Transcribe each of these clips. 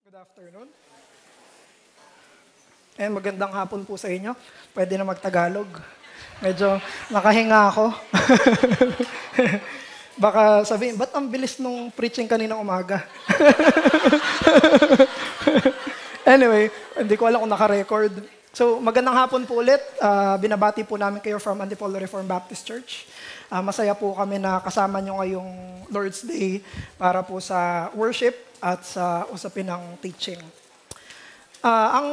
Good afternoon. Magandang hapon po sa inyo. Pwede na magtagalog. Medyo nakahinga ako. Baka sabihin, ba't ang bilis nung preaching kaninang umaga? Anyway, hindi ko alam kung naka-record. So, magandang hapon po ulit. Binabati po namin kayo from Antipolo Reformed Baptist Church. Masaya po kami na kasama nyo ngayong Lord's Day para po sa worship at sa usapin ng teaching. Ang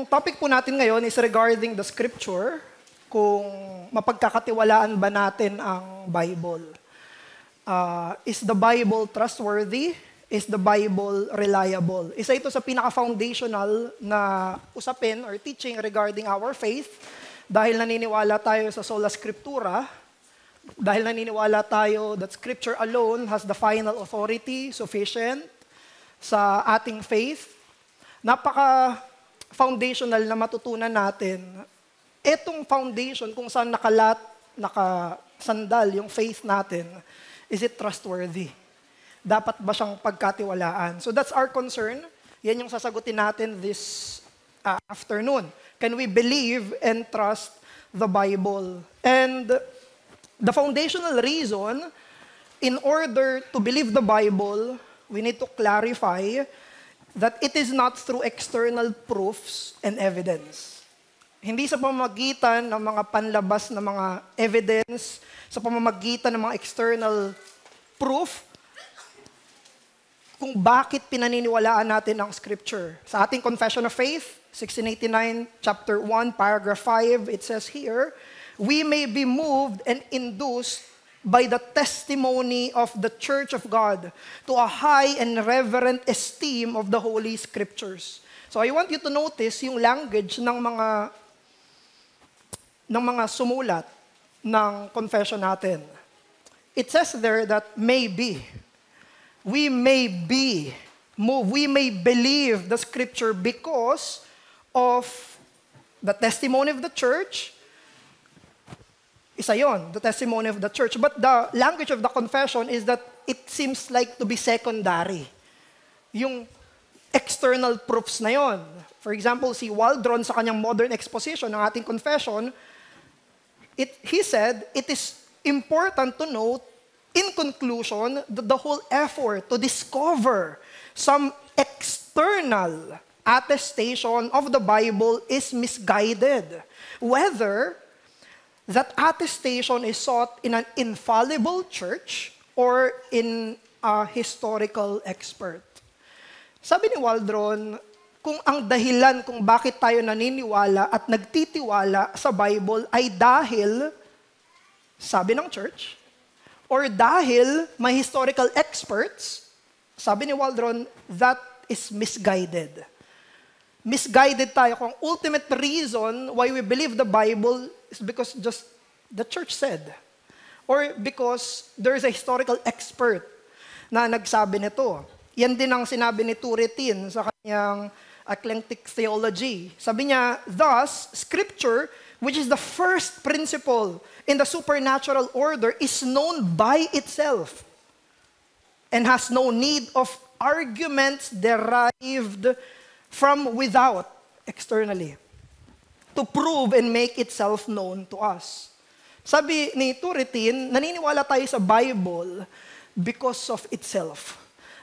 topic po natin ngayon is regarding the scripture, kung mapagkakatiwalaan ba natin ang Bible. Is the Bible trustworthy? Is the Bible reliable? Isa ito sa pinaka-foundational na usapin or teaching regarding our faith dahil naniniwala tayo sa sola scriptura, dahil naniniwala tayo that scripture alone has the final authority sufficient sa ating faith. Napaka-foundational na matutunan natin. Etong foundation kung saan nakasandal yung faith natin, is it trustworthy? Dapat ba siyang pagkatiwalaan? So that's our concern. Yan yung sasagutin natin this afternoon. Can we believe and trust the Bible? And the foundational reason, in order to believe the Bible, we need to clarify that it is not through external proofs and evidence. Hindi sa pamamagitan ng mga panlabas na mga evidence, sa pamamagitan ng mga external proof, kung bakit pinaniniwalaan natin ang Scripture. Sa ating Confession of Faith, 1689, chapter 1, paragraph 5, it says here, we may be moved and induced by the testimony of the Church of God to a high and reverent esteem of the Holy Scriptures. So I want you to notice yung language ng mga sumulat ng confession natin. It says there that maybe, we may be moved, we may believe the Scripture because of the testimony of the church. Isa yon, the testimony of the church. But the language of the confession is that it seems like to be secondary. Yung external proofs na yon. For example, si Waldron sa kanyang modern exposition ng ating confession, he said, it is important to note, in conclusion, that the whole effort to discover some external attestation of the Bible is misguided. Whether that attestation is sought in an infallible church or in a historical expert. Sabi ni Waldron, kung ang dahilan kung bakit tayo naniniwala at nagtitiwala sa Bible ay dahil, sabi ng church, or dahil may historical experts, sabi ni Waldron, that is misguided. Misguided tayo kung ultimate reason why we believe the Bible is because just the church said. Or because there is a historical expert na nagsabi nito. Yan din ang sinabi ni Turretin sa kanyang Eclectic Theology. Sabi niya, thus, Scripture, which is the first principle in the supernatural order, is known by itself and has no need of arguments derived from without, externally, to prove and make itself known to us. Sabi ni Turretin, naniniwala tayo sa Bible because of itself.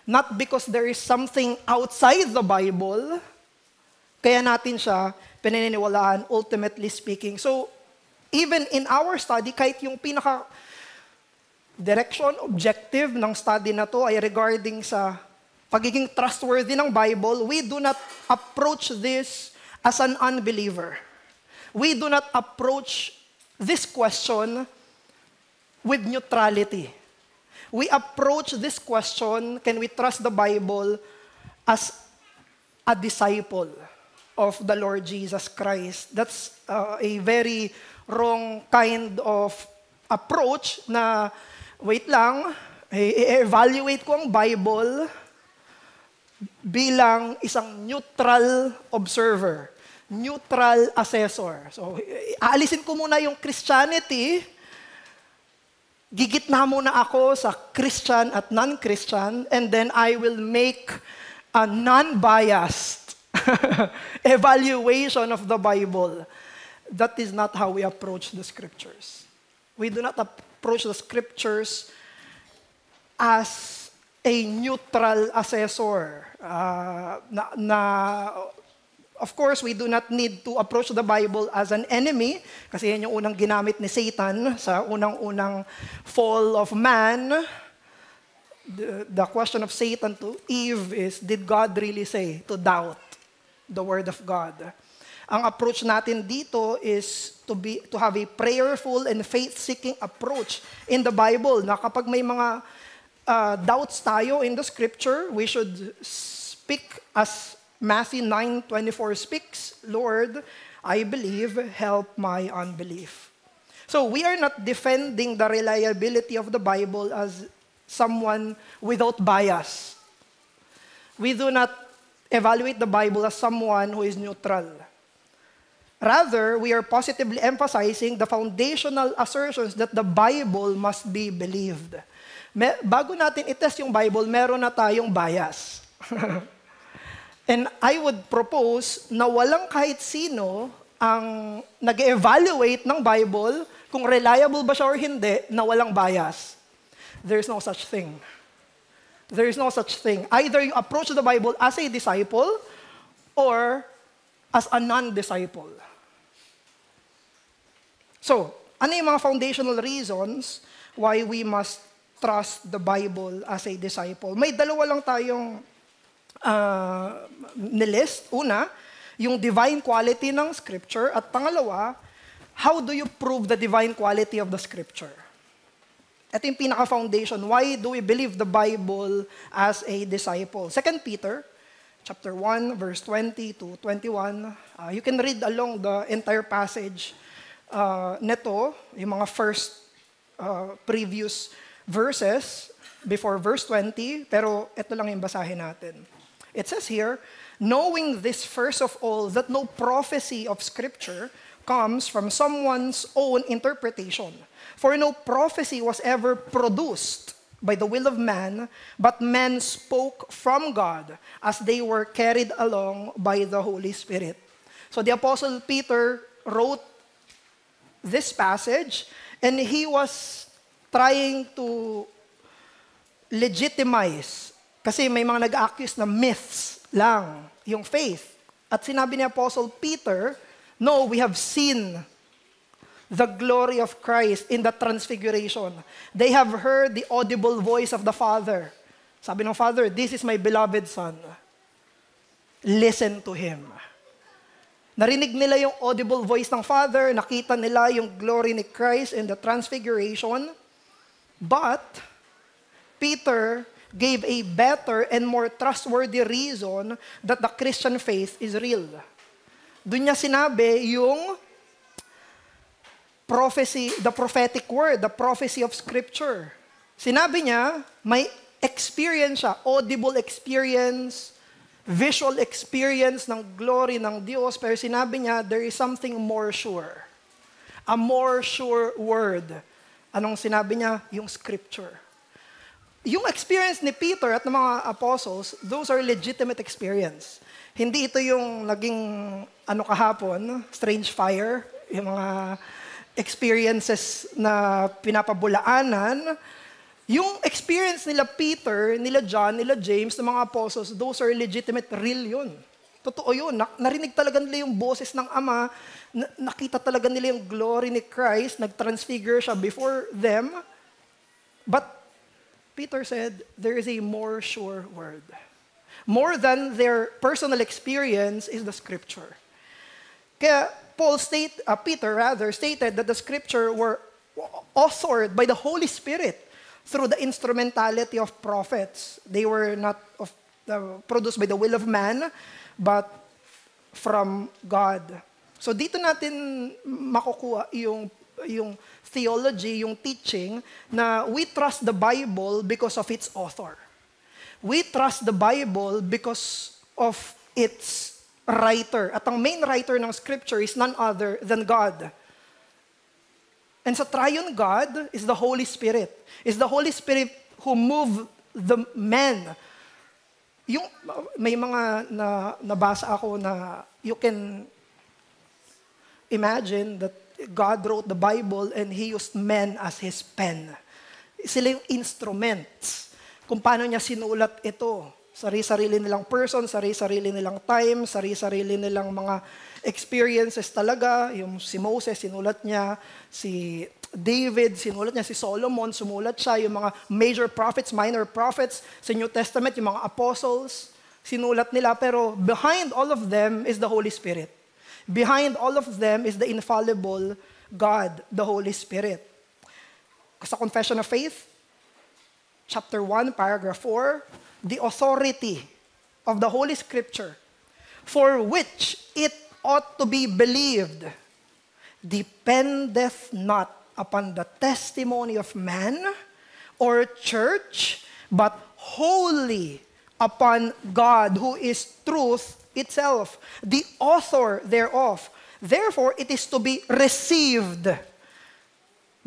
Not because there is something outside the Bible, kaya natin siya pinaniniwalaan, ultimately speaking. So, even in our study, kahit yung direction, objective ng study na to ay regarding sa pagiging trustworthy ng Bible, we do not approach this as an unbeliever. We do not approach this question with neutrality. We approach this question, can we trust the Bible, as a disciple of the Lord Jesus Christ. That's a very wrong kind of approach na, wait lang, i-evaluate ko ang Bible bilang isang neutral observer, neutral assessor. So, aalisin ko muna yung Christianity, gigitna muna ako sa Christian at non-Christian, and then I will make a non-biased evaluation of the Bible. That is not how we approach the Scriptures. We do not approach the Scriptures as a neutral assessor. Of course, we do not need to approach the Bible as an enemy, kasi yan yung unang ginamit ni Satan sa unang-unang fall of man. The question of Satan to Eve is, did God really say? To doubt the Word of God. Ang approach natin dito is to have a prayerful and faith-seeking approach in the Bible, na kapag may mga doubts tayo in the Scripture, we should speak as Matthew 9:24 speaks, Lord, I believe, help my unbelief. So we are not defending the reliability of the Bible as someone without bias. We do not evaluate the Bible as someone who is neutral. Rather, we are positively emphasizing the foundational assertions that the Bible must be believed. Bago natin itest yung Bible, meron na tayong bias. And I would propose na walang kahit sino ang nag-evaluate ng Bible kung reliable ba siya or hindi na walang bias. There's no such thing. There is no such thing. Either you approach the Bible as a disciple or as a non-disciple. So, ano yung mga foundational reasons why we must trust the Bible as a disciple? May dalawa lang tayong nilist. Una, yung divine quality ng Scripture. At pangalawa, how do you prove the divine quality of the Scripture? Ito yung pinaka-foundation. Why do we believe the Bible as a disciple? 2 Peter chapter 1, verse 20 to 21. You can read along the entire passage neto, yung mga first previous verses before verse 20, pero ito lang yung basahin natin. It says here, knowing this first of all, that no prophecy of Scripture comes from someone's own interpretation. For no prophecy was ever produced by the will of man, but men spoke from God as they were carried along by the Holy Spirit. So the Apostle Peter wrote this passage, and he was trying to legitimize. Kasi may mga nag-accuse na myths lang yung faith. At sinabi ni Apostle Peter, no, we have seen the glory of Christ in the transfiguration. They have heard the audible voice of the Father. Sabi ng Father, this is my beloved Son. Listen to Him. Narinig nila yung audible voice ng Father, nakita nila yung glory ni Christ in the transfiguration. But Peter gave a better and more trustworthy reason that the Christian faith is real. Doon niya sinabi yung prophecy, the prophetic word, the prophecy of Scripture. Sinabi niya, may experience siya, audible experience, visual experience ng glory ng Diyos, pero sinabi niya, there is something more sure. A more sure word. Anong sinabi niya? Yung Scripture. Yung experience ni Peter at ng mga apostles, those are legitimate experience. Hindi ito yung naging kahapon, strange fire, yung mga experiences na pinapabulaanan. Yung experience nila Peter, nila John, nila James, ng mga apostles, those are legitimate, real yun. Totoo yun. Narinig talaga nila yung boses ng Ama, nakita talaga nila yung glory ni Christ, nag-transfigure siya before them. But Peter said, there is a more sure word. More than their personal experience is the Scripture. Kaya Peter stated that the Scripture were authored by the Holy Spirit through the instrumentality of prophets. They were not produced by the will of man, but from God. So dito natin makukuha yung theology, yung teaching, na we trust the Bible because of its author. We trust the Bible because of its writer. At ang main writer ng Scripture is none other than God. And sa triune God is the Holy Spirit. Is the Holy Spirit who moved the men Yung, may mga nabasa ako na you can imagine that God wrote the Bible and He used men as His pen. Sila yung instruments kung paano niya sinulat ito. Sari-sarili nilang person, sari-sarili nilang time, sari-sarili nilang mga experiences talaga. Yung si Moses, sinulat niya. Si David, sinulat niya. Si Solomon, sumulat siya. Yung mga major prophets, minor prophets sa New Testament, yung mga apostles, sinulat nila. Pero behind all of them is the Holy Spirit. Behind all of them is the infallible God, the Holy Spirit. Sa Confession of Faith, chapter 1, paragraph 4, the authority of the Holy Scripture, for which it ought to be believed, dependeth not upon the testimony of man or church, but wholly upon God, who is truth itself, the author thereof. Therefore, it is to be received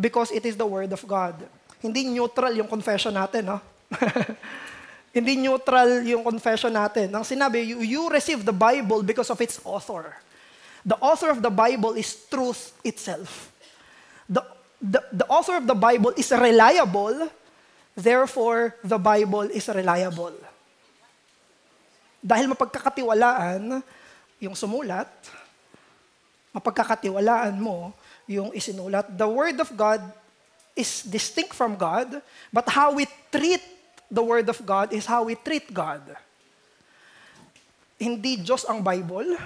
because it is the Word of God. Hindi neutral yung confession natin, no? Hindi neutral yung confession natin. Ang sinabi, you receive the Bible because of its author. The author of the Bible is truth itself. The author of the Bible is reliable, therefore, the Bible is reliable. Dahil mapagkakatiwalaan yung sumulat, mapagkakatiwalaan mo yung isinulat. The Word of God is distinct from God, but how we treat the Word of God is how we treat God. Hindi Diyos ang Bible,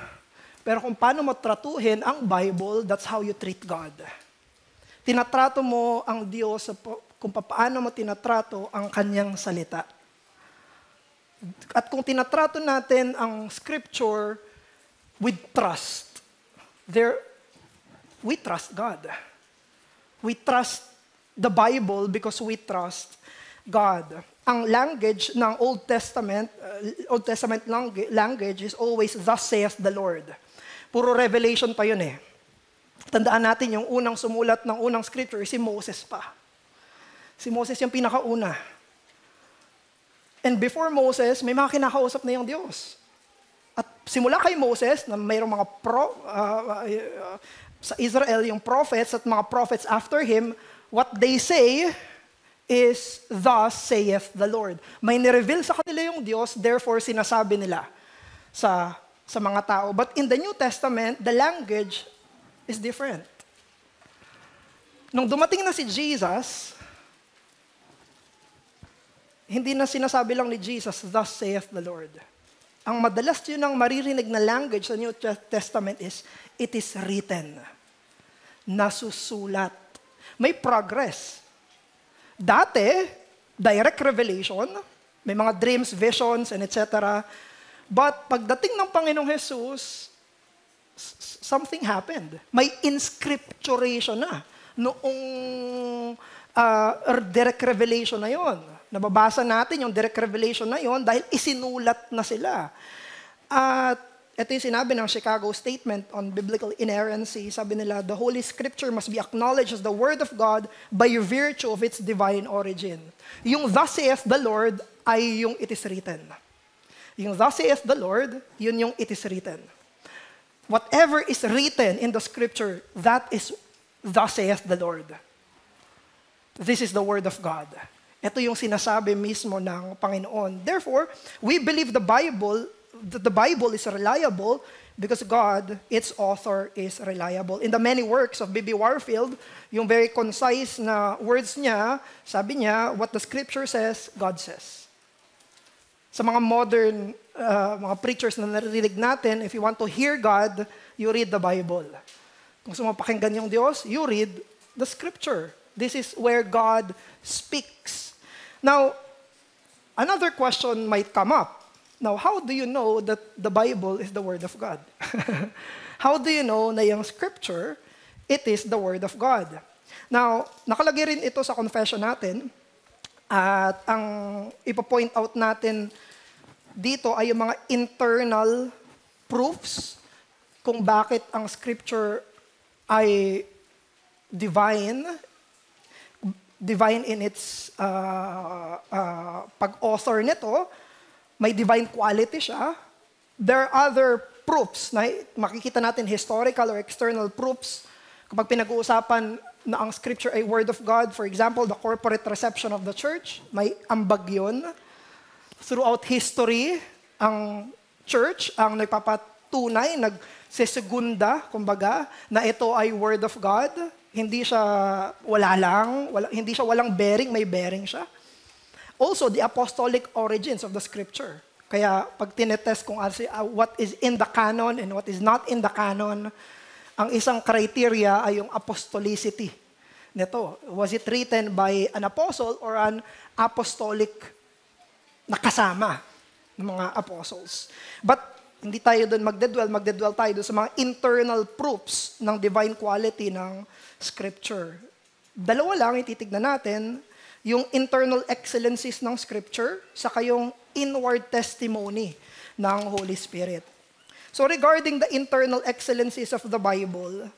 pero kung paano mo tratuhin ang Bible, that's how you treat God. Tinatrato mo ang Diyos kung paano mo tinatrato ang Kanyang salita. At kung tinatrato natin ang Scripture with trust, we trust God. We trust the Bible because we trust God. Ang language ng Old Testament language is always, thus saith the Lord. Puro revelation pa yun eh. Tandaan natin yung unang sumulat ng unang Scripture, si Moses pa. Si Moses yung pinakauna. And before Moses, may mga kinakausap na yung Diyos. At simula kay Moses, na mayroong mga sa Israel, yung prophets at mga prophets after him, what they say is, thus saith the Lord. May nireveal sa kanila yung Diyos, therefore sinasabi nila sa mga tao. But in the New Testament, the language is different. Nung dumating na si Jesus, hindi na sinasabi lang ni Jesus, thus saith the Lord. Ang madalas yun ang maririnig na language sa New Testament is, it is written. Nasusulat. May progress. Dati, direct revelation, may mga dreams, visions, and etc. But pagdating ng Panginoong Jesus, something happened. May inscripturation na. Noong direct revelation na yon. Nababasa natin yung direct revelation na yon dahil isinulat na sila. At ito yung sinabi ng Chicago Statement on Biblical Inerrancy. Sabi nila, the Holy Scripture must be acknowledged as the Word of God by virtue of its divine origin. Yung thus saith the Lord ay yung it is written. Yung thus saith the Lord, yun yung it is written. Whatever is written in the Scripture, that is thus saith the Lord. This is the Word of God. Ito yung sinasabi mismo ng Panginoon. Therefore, we believe the Bible is reliable because God, its author, is reliable. In the many works of B.B. Warfield, yung very concise na words niya, sabi niya, what the Scripture says, God says. Sa mga modern mga preachers na naririnig natin, if you want to hear God, you read the Bible. Kung gusto mo pakinggan yung Diyos, you read the Scripture. This is where God speaks. Now, another question might come up. Now, how do you know that the Bible is the Word of God? How do you know na yung Scripture, it is the Word of God? Now, nakalagay rin ito sa confession natin. At ang ipo-point out natin dito ay yung mga internal proofs kung bakit ang Scripture ay divine in its pag-author nito. may divine quality siya. There are other proofs na makikita natin, historical or external proofs. Kapag pinag-uusapan na ang Scripture ay Word of God, for example, the corporate reception of the church, may ambag yun. Throughout history, ang church ang nagpapatunay, nagsesegunda, kumbaga, na ito ay Word of God. Hindi siya hindi siya walang bearing, may bearing siya. Also, the apostolic origins of the Scripture. Kaya pag tinetest kung what is in the canon and what is not in the canon, ang isang criteria ay yung apostolicity nito. Was it written by an apostle or an apostolic na kasama ng mga apostles? But hindi tayo doon magdedwell tayo doon sa mga internal proofs ng divine quality ng Scripture. Dalawa lang ititignan natin, yung internal excellencies ng Scripture saka yung inward testimony ng Holy Spirit. So regarding the internal excellencies of the Bible,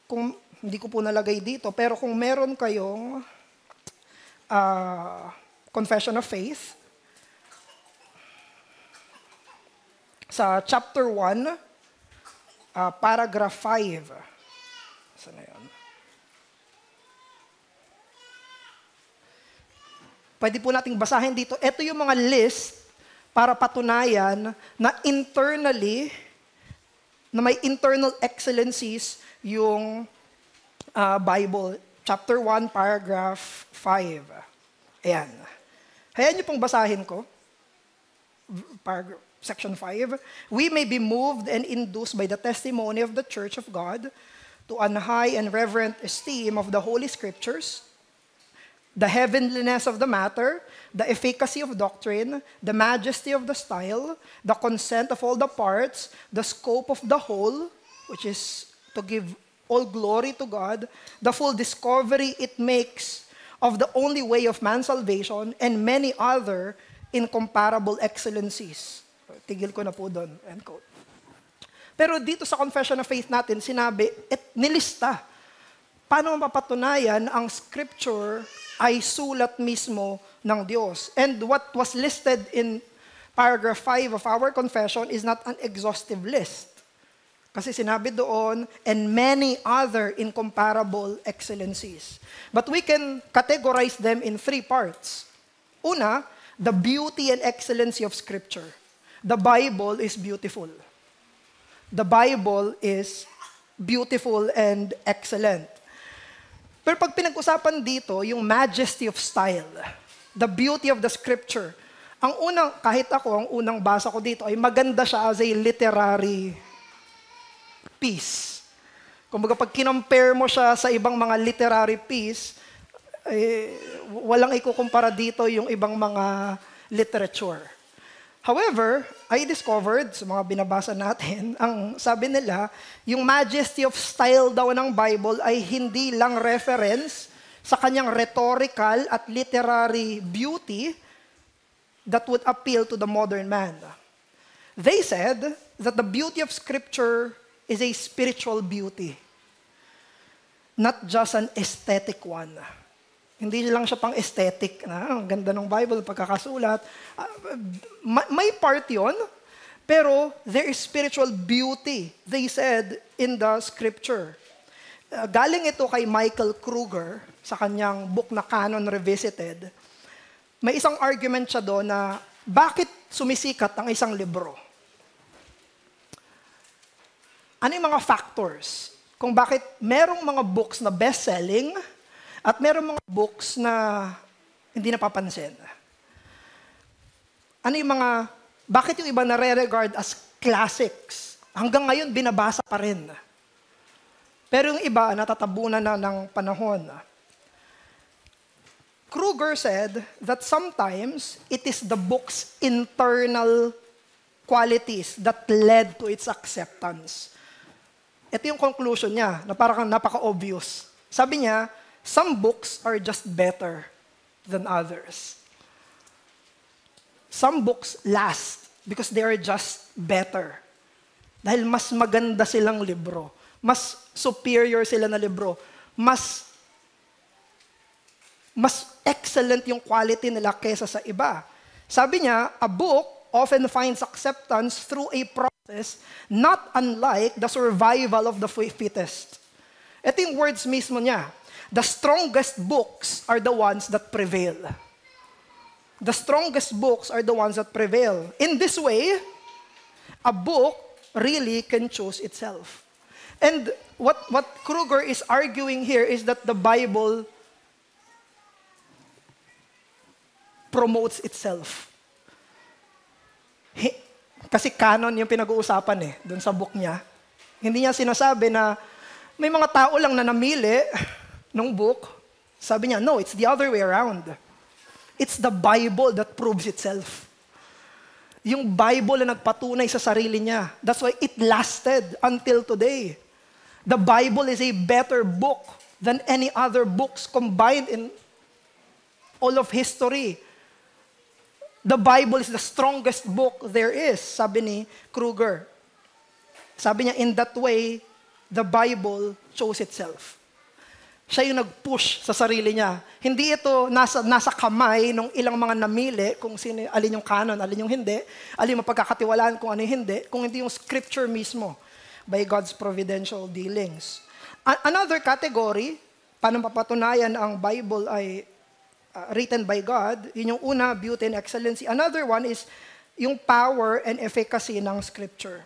kung hindi ko po nalagay dito, pero kung meron kayong Confession of Faith, sa chapter 1, paragraph 5. Saan na yun? Pwede po nating basahin dito. Ito yung mga list para patunayan na internally, na may internal excellencies yung Bible. Chapter 1, paragraph 5. Ayan. Hayaan niyo pong basahin ko. Section 5. We may be moved and induced by the testimony of the Church of God to an high and reverent esteem of the Holy Scriptures, the heavenliness of the matter, the efficacy of doctrine, the majesty of the style, the consent of all the parts, the scope of the whole, which is to give all glory to God, the full discovery it makes of the only way of man's salvation, and many other incomparable excellencies. Tigil ko na po doon. End quote. Pero dito sa Confession of Faith natin, sinabi, nilista, paano mapapatunayan ang Scripture ay sulat mismo ng Diyos. And what was listed in paragraph 5 of our confession is not an exhaustive list. Kasi sinabi doon, and many other incomparable excellencies. But we can categorize them in 3 parts. Una, the beauty and excellency of Scripture. The Bible is beautiful. The Bible is beautiful and excellent. Pero pag pinag-usapan dito, yung majesty of style, the beauty of the Scripture, ang unang, kahit ako, ang unang basa ko dito ay maganda siya as a literary piece. Kumbaga pag kinompare mo siya sa ibang mga literary piece, walang ikukumpara dito yung ibang mga literature. However, I discovered, sa mga binabasa natin, ang sabi nila, yung majesty of style daw ng Bible ay hindi lang reference sa kanyang rhetorical at literary beauty that would appeal to the modern man. They said that the beauty of Scripture is a spiritual beauty, not just an aesthetic one. Hindi lang siya pang aesthetic na, ang ganda ng Bible, pagkakasulat. May part yun, pero there is spiritual beauty, they said, in the Scripture. Galing ito kay Michael Kruger, sa kanyang book na Canon Revisited. May isang argument siya doon na bakit sumisikat ang isang libro? Ano yung mga factors kung bakit merong mga books na best-selling at merong mga books na hindi napapansin? Ano yung bakit yung iba nare-regard as classics? Hanggang ngayon, binabasa pa rin. Pero yung iba, natatabunan na ng panahon. Kruger said that sometimes it is the book's internal qualities that led to its acceptance. Ito yung conclusion niya, na parang napaka-obvious. Sabi niya, some books are just better than others. Some books last because they are just better. Dahil mas maganda silang libro. Mas superior sila na libro. Mas excellent yung quality nila kesa sa iba. Sabi niya, a book often finds acceptance through a process not unlike the survival of the fittest. Ito yung words mismo niya. The strongest books are the ones that prevail. The strongest books are the ones that prevail. In this way, a book really can choose itself. And what Kruger is arguing here is that the Bible promotes itself. Kasi canon yung pinag-uusapan dun sa book niya. Hindi niya sinasabi na may mga tao lang na namili nung book. Sabi niya, no, it's the other way around. It's the Bible that proves itself. Yung Bible na nagpatunay sa sarili niya. That's why it lasted until today. The Bible is a better book than any other books combined in all of history. The Bible is the strongest book there is, sabi ni Kruger. Sabi niya, in that way, the Bible chose itself. Siya yung nag-push sa sarili niya. Hindi ito nasa kamay ng ilang mga namili kung sino, alin yung canon, alin yung hindi, alin yung mapagkakatiwalaan kung ano yung hindi, kung hindi yung scripture mismo by God's providential dealings. Another category, paano papatunayan ang Bible ay written by God, yun yung una, beauty and excellency. Another one is yung power and efficacy ng Scripture.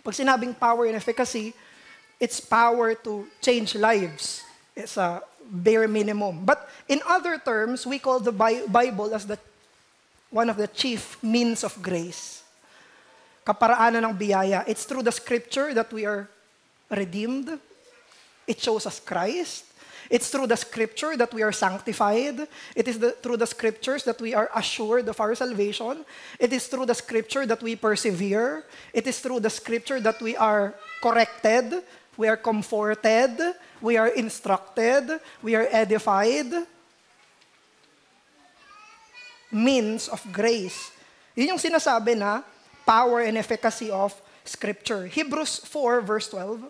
Pag sinabing power and efficacy, it's power to change lives. It's a bare minimum. But in other terms, we call the Bible as one of the chief means of grace. Kaparaanan ng biyaya. It's through the Scripture that we are redeemed. It shows us Christ. It's through the Scripture that we are sanctified. It is through the Scriptures that we are assured of our salvation. It is through the Scripture that we persevere. It is through the Scripture that we are corrected, we are comforted, we are instructed, we are edified. Means of grace. Yun yung sinasabi na power and efficacy of Scripture. Hebrews 4 verse 12,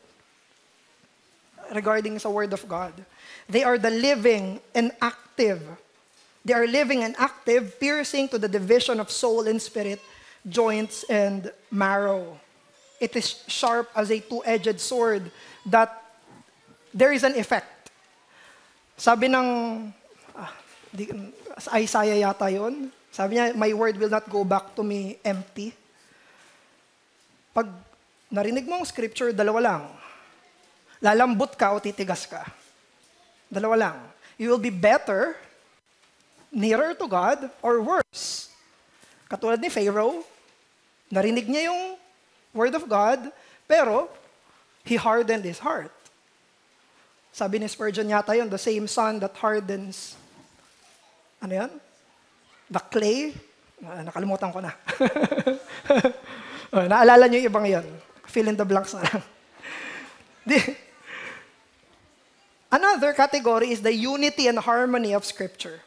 regarding sa Word of God. They are the living and active. They are living and active, piercing to the division of soul and spirit, joints and marrow. It is sharp as a two-edged sword that there is an effect. Sabi ng, Isaiah yata yun. Sabi niya, my word will not go back to me empty. Pag narinig mo ang scripture, dalawa lang. Lalambot ka o titigas ka. Dalawa lang. You will be better, nearer to God, or worse. Katulad ni Pharaoh, narinig niya yung word of God, pero he hardened his heart. Sabi ni Spurgeon yata yun, the same sun that hardens, ano yan? The clay. Nakalimutan ko na. Naalala niyo yung ibang yun. Fill in the blanks na lang. Another category is the unity and harmony of Scripture.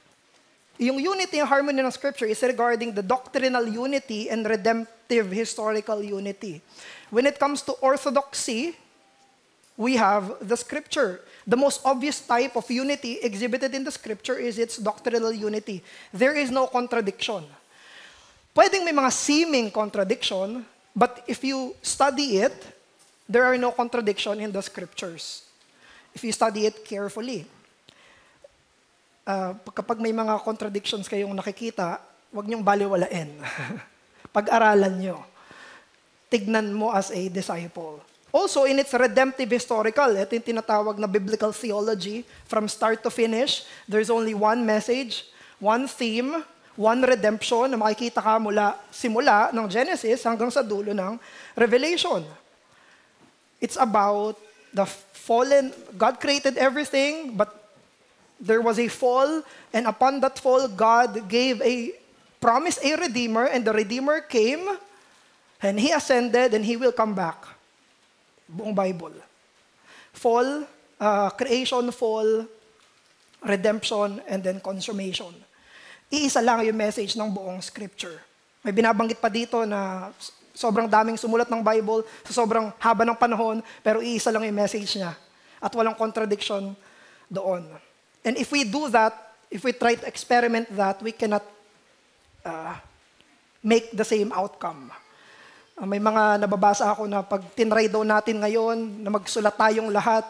Yung unity and harmony ng Scripture is regarding the doctrinal unity and redemptive historical unity. When it comes to orthodoxy, we have the Scripture. The most obvious type of unity exhibited in the Scripture is its doctrinal unity. There is no contradiction. Pwedeng may mga seeming contradiction, but if you study it, there are no contradiction in the Scriptures. If you study it carefully. Kapag may mga contradictions kayong nakikita, huwag niyong baliwalain. Pag-aralan niyo. Tignan mo as a disciple. Also, in its redemptive historical, ito yung tinatawag na biblical theology, from start to finish, there's only one message, one theme, one redemption na makikita ka mula simula ng Genesis hanggang sa dulo ng Revelation. It's about the fallen, God created everything, but there was a fall, and upon that fall, God promised a Redeemer, and the Redeemer came, and He ascended, and He will come back. Buong Bible. Fall, creation, fall, redemption, and then consummation. Iisa lang yung message ng buong Scripture. May binabanggit pa dito na sobrang daming sumulat ng Bible sa sobrang haba ng panahon, pero iisa lang yung message niya. At walang contradiction doon. And if we do that, if we try to experiment that, we cannot make the same outcome. May mga nababasa ako na pag tinry daw natin ngayon, na magsulat tayong lahat,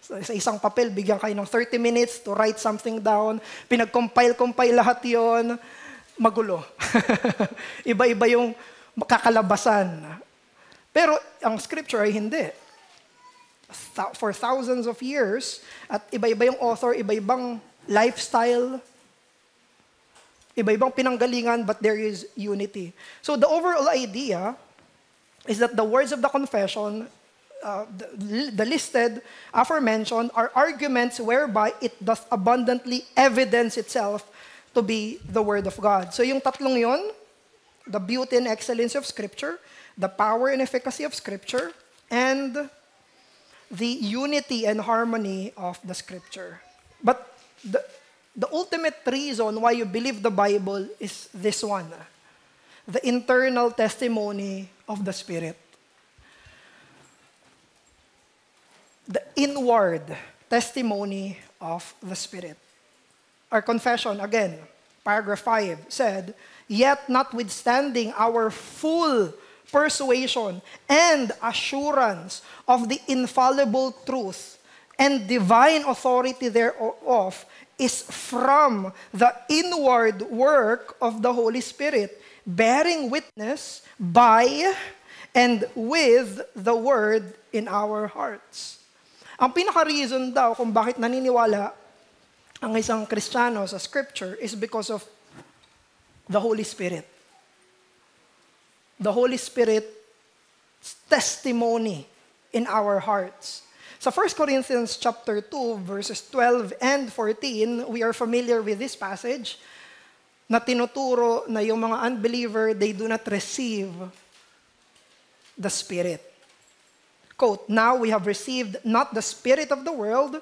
sa isang papel, bigyan kayo ng 30 minutes to write something down, pinag-compile lahat yon, magulo. Iba-iba yung kakalabasan. Pero ang scripture ay hindi. For thousands of years, at iba-iba yung author, iba-ibang lifestyle, iba-ibang pinanggalingan, but there is unity. So the overall idea is that the words of the confession, the listed, aforementioned, are arguments whereby it doth abundantly evidence itself to be the Word of God. So yung tatlong yon, the beauty and excellence of Scripture, the power and efficacy of Scripture, and the unity and harmony of the Scripture. But the ultimate reason why you believe the Bible is this one, the internal testimony of the Spirit. The inward testimony of the Spirit. Our confession, again, paragraph 5, said, "Yet notwithstanding our full persuasion and assurance of the infallible truth and divine authority thereof is from the inward work of the Holy Spirit, bearing witness by and with the Word in our hearts." Ang pinaka-reason daw kung bakit naniniwala ang isang Kristiyano sa Scripture is because of the Holy Spirit. The Holy Spirit's testimony in our hearts. Sa 1 Corinthians chapter 2, verses 12 and 14, we are familiar with this passage na tinuturo na yung mga unbeliever, they do not receive the Spirit. Quote, "Now we have received not the spirit of the world,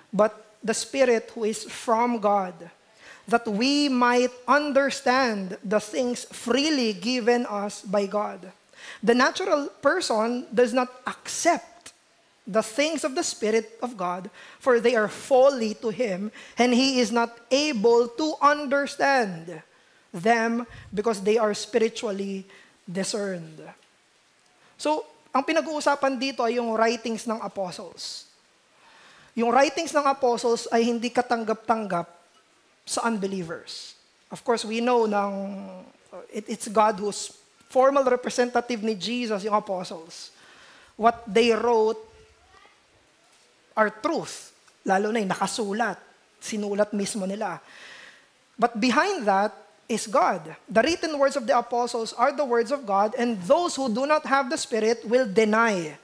but the Spirit who is from God, that we might understand the things freely given us by God. The natural person does not accept the things of the Spirit of God, for they are folly to him, and he is not able to understand them because they are spiritually discerned." So, ang pinag-uusapan dito ay yung writings ng apostles. Yung writings ng apostles ay hindi katanggap-tanggap sa unbelievers. Of course, we know it's God who's formal representative ni Jesus, yung apostles. What they wrote are truth. Lalo na yung nakasulat. Sinulat mismo nila. But behind that is God. The written words of the apostles are the words of God, and those who do not have the Spirit will deny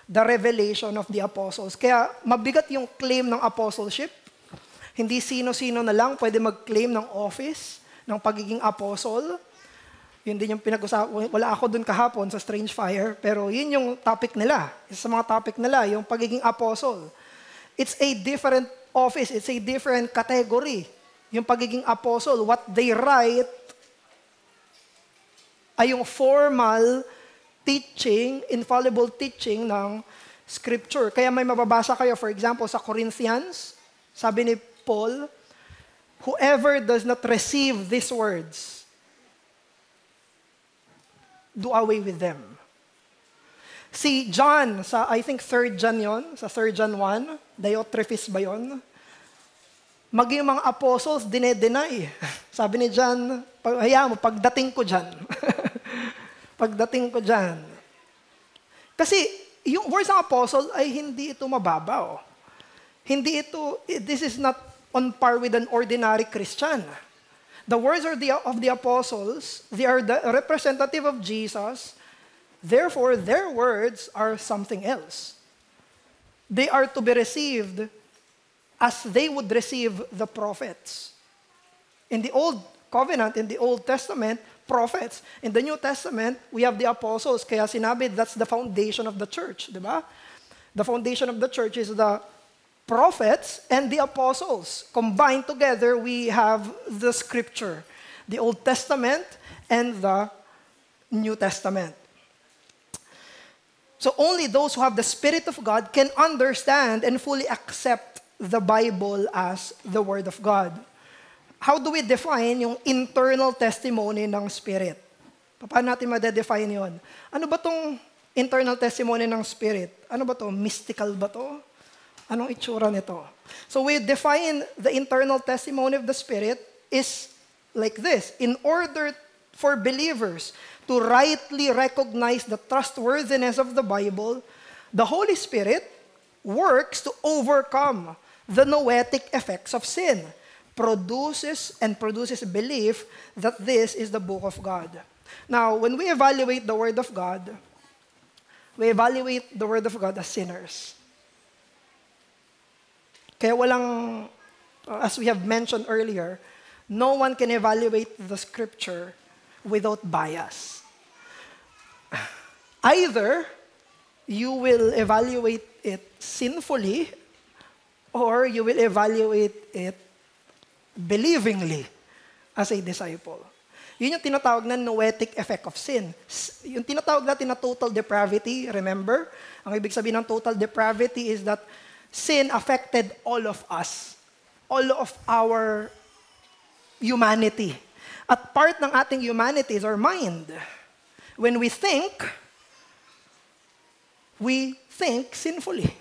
the revelation of the apostles. Kaya mabigat yung claim ng apostleship. Hindi sino-sino na lang pwede mag-claim ng office, ng pagiging apostle. Yun din yung pinag-usapan. Wala ako dun kahapon sa Strange Fire, pero yun yung topic nila. Isa sa mga topic nila, yung pagiging apostle. It's a different office. It's a different category. Yung pagiging apostle, what they write ay yung formal teaching, infallible teaching ng Scripture. Kaya may mababasa kayo, for example, sa Corinthians, sabi ni Paul, "Whoever does not receive these words, do away with them." Si John, I think 3 John yon, sa 3 John 1, Diotrephes ba yun? Maging mga apostles, dine-deny. Sabi ni John, hayaan mo, pagdating ko dyan. Pagdating ko dyan. Kasi, yung words ng apostle ay hindi ito mababaw. This is not on par with an ordinary Christian. The words of the apostles, they are the representative of Jesus. Therefore, their words are something else. They are to be received as they would receive the prophets. In the Old Covenant, in the Old Testament, prophets. In the New Testament, we have the apostles. Kaya sinabi, that's the foundation of the church. Diba? The foundation of the church is the prophets and the apostles. Combined together, we have the Scripture. The Old Testament and the New Testament. So only those who have the Spirit of God can understand and fully accept the Bible as the Word of God. how do we define yung internal testimony ng Spirit? Paano natin ma-define yon? Ano ba tong internal testimony ng Spirit? Ano ba to? Mystical ba to? Anong itsura nito? So we define the internal testimony of the Spirit is like this. In order for believers to rightly recognize the trustworthiness of the Bible, the Holy Spirit works to overcome the noetic effects of sin, produces belief that this is the book of God. Now, when we evaluate the Word of God, we evaluate the Word of God as sinners. Kaya walang, as we have mentioned earlier, no one can evaluate the Scripture without bias. Either you will evaluate it sinfully or you will evaluate it believingly as a disciple. Yun yung tinatawag na noetic effect of sin. Yung tinatawag natin na total depravity, remember? Ang ibig sabihin ng total depravity is that sin affected all of us, all of our humanity. At part ng ating humanity is our mind. When we think sinfully.